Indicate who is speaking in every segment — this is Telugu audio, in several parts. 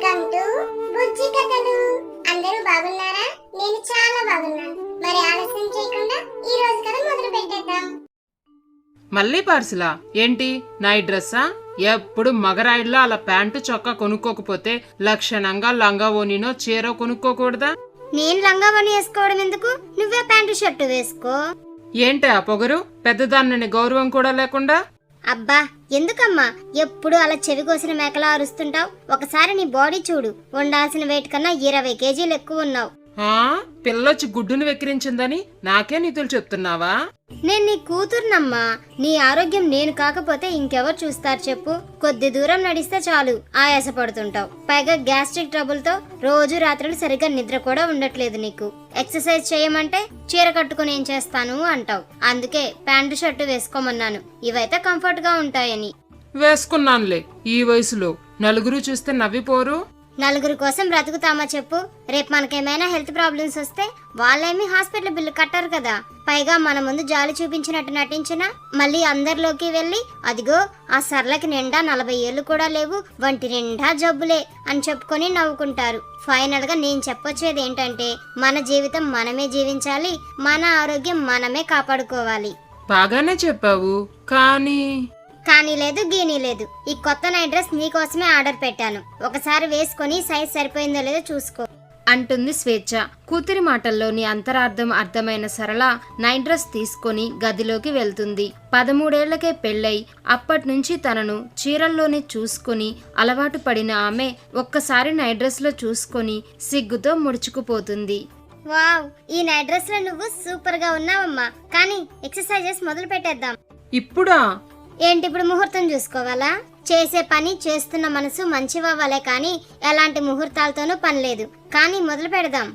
Speaker 1: వెల్కమ్ టు బుజ్జి కథలు. అందరూ బాగున్నారా? నేను చాలా బాగున్నాను. మరి ఆలస్యం చేయకుండా ఈ రోజు కథ మొదలు పెట్టేద్దాం.
Speaker 2: మళ్ళీ పార్సిలా ఏంటి? నైట్ డ్రెస్సా? ఎప్పుడు మగరాయిల్లో అలా ప్యాంటు చొక్కా కొనుక్కోకపోతే లక్షణంగా లంగా ఓనినో చీర కొనుక్కోకూడదా?
Speaker 3: నేను లంగా ఓని వేసుకోవడం ఎందుకు? నువ్వే ప్యాంటు షర్టు వేసుకో.
Speaker 2: ఏంటి ఆ పొగరు? పెద్దదాన్ని గౌరవం కూడా లేకుండా.
Speaker 3: అబ్బా ఎందుకమ్మా ఎప్పుడు అలా చెవి కోసిన మేకలా అరుస్తుంటావు? ఒకసారి నీ బాడీ చూడు, ఉండాల్సిన వెయిట్ కన్నా 20 కేజీలు ఎక్కువ ఉన్నావు.
Speaker 2: పిల్లొచ్చి గుడ్డును వెక్కిరించిందని నాకే నీతులు చెప్తున్నావా?
Speaker 3: నేను నీ కూతుర్నమ్మా. నీ ఆరోగ్యం నేను కాకపోతే ఇంకెవరు చూస్తారు చెప్పు? కొద్ది దూరం నడిస్తే చాలు ఆయాసపడుతుంటావు. పైగా గ్యాస్ట్రిక్ ట్రబుల్ తో రోజు రాత్రులు సరిగ్గా నిద్ర కూడా ఉండట్లేదు నీకు. ఎక్సర్సైజ్ చేయమంటే చీర కట్టుకుని ఏం చేస్తాను అంటావు. అందుకే ప్యాంటు షర్టు వేసుకోమన్నాను, ఇవైతే కంఫర్ట్ గా ఉంటాయని.
Speaker 2: వేసుకున్నానులే. ఈ వయసులో నలుగురు చూస్తే నవ్విపోరు?
Speaker 3: నలుగురు కోసం బ్రతుకుతామా చెప్పు? రేపు మనకేమైనా హెల్త్ ప్రాబ్లమ్స్ వస్తే వాళ్ళేమి హాస్పిటల్ బిల్లు కట్టారు కదా. పైగా మన ముందు జాలి చూపించినట్టు నటించినా మళ్ళీ అందరిలోకి వెళ్ళి అదిగో ఆ సర్లకి నిండా 40 ఏళ్ళు కూడా లేవు, వంటి నిండా జబ్బులే అని చెప్పుకొని నవ్వుకుంటారు. ఫైనల్ గా నేను చెప్పొచ్చేది ఏంటంటే మన జీవితం మనమే జీవించాలి, మన ఆరోగ్యం మనమే కాపాడుకోవాలి.
Speaker 2: బాగానే చెప్పావు,
Speaker 3: కానీ లేదు గీనీ లేదు. ఈ కొత్త నైట్ డ్రెస్ నీకోసమే ఆర్డర్ పెట్టాను. ఒకసారి వేసుకొని సైజ్ సరిపోయిందో లేదో చూసుకో
Speaker 4: అంటుంది స్వేచ్ఛ. కూతురి మాటల్లోని అంతరార్థం అర్థమైన సరళ నైట్ డ్రెస్ తీసుకొని గదిలోకి వెళ్తుంది. 13 ఏళ్లకే పెళ్ళై అప్పటి నుంచి తనను చీరల్లోనే చూసుకొని అలవాటు పడిన ఆమె ఒక్కసారి నైట్ డ్రెస్ లో చూసుకొని సిగ్గుతో ముడుచుకుపోతుంది.
Speaker 3: వావ్, ఈ నైట్ డ్రెస్ లో నువ్వు సూపర్ గా ఉన్నావమ్మా. కానీ ఎక్సర్సైజెస్ మొదలు పెట్టేద్దాం.
Speaker 2: ఇప్పుడా?
Speaker 3: ఏంటి ఇప్పుడు ముహూర్తం చూసుకోవాలా? చేసే పని చేస్తున్న మనసు మంచివ్వాలే కానీ ఎలాంటి ముహూర్తాలతోనూ పని లేదు. కానీ మొదలు పెడదాం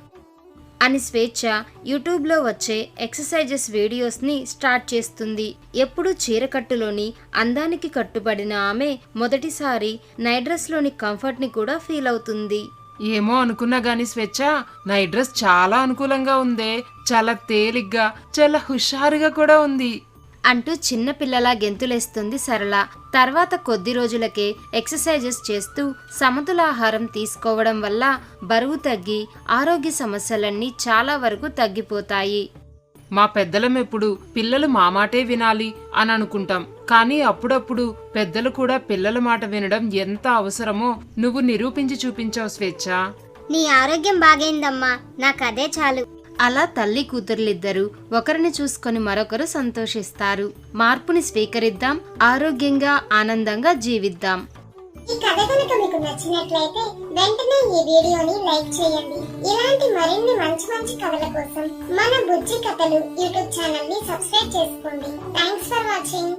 Speaker 4: అని స్వేచ్ఛ యూట్యూబ్లో వచ్చే ఎక్సర్సైజెస్ వీడియోస్ని స్టార్ట్ చేస్తుంది. ఎప్పుడు చీరకట్టులోని అందానికి కట్టుబడిన ఆమె మొదటిసారి నైట్ డ్రెస్లోని కంఫర్ట్ని కూడా ఫీల్ అవుతుంది.
Speaker 2: ఏమో అనుకున్నా గాని స్వేచ్ఛ, నైట్ డ్రెస్ చాలా అనుకూలంగా ఉందే. చాలా తేలిగ్గా, చాలా హుషారుగా కూడా ఉంది
Speaker 4: అంటూ చిన్న పిల్లలా గెంతులేస్తుంది సరళ. తర్వాత కొద్ది రోజులకే ఎక్సర్సైజెస్ చేస్తూ సమతులాహారం తీసుకోవడం వల్ల బరువు తగ్గి ఆరోగ్య సమస్యలన్నీ చాలా వరకు తగ్గిపోతాయి.
Speaker 2: మా పెద్దలం ఎప్పుడు పిల్లలు మా మాటే వినాలి అని అనుకుంటాం, కానీ అప్పుడప్పుడు పెద్దలు కూడా పిల్లల మాట వినడం ఎంత అవసరమో నువ్వు నిరూపించి చూపించావు స్వేచ్ఛ.
Speaker 3: నీ ఆరోగ్యం బాగైందమ్మా, నాకు అదే చాలు.
Speaker 4: అలా తల్లి కూతుర్లిద్దరూ ఒకరిని చూసుకొని మరొకరు సంతోషిస్తారు. మార్పుని స్వీకరిద్దాం, ఆరోగ్యంగా ఆనందంగా జీవిద్దాం.
Speaker 1: ఈ కథ కనుక మీకు నచ్చినట్లయితే వెంటనే ఈ వీడియోని లైక్ చేయండి. ఇలాంటి మరిన్ని మంచి మంచి కథల కోసం మన బుజ్జి కథలు యూట్యూబ్ ఛానల్ ని సబ్స్క్రైబ్ చేసుకోండి. Thanks for watching.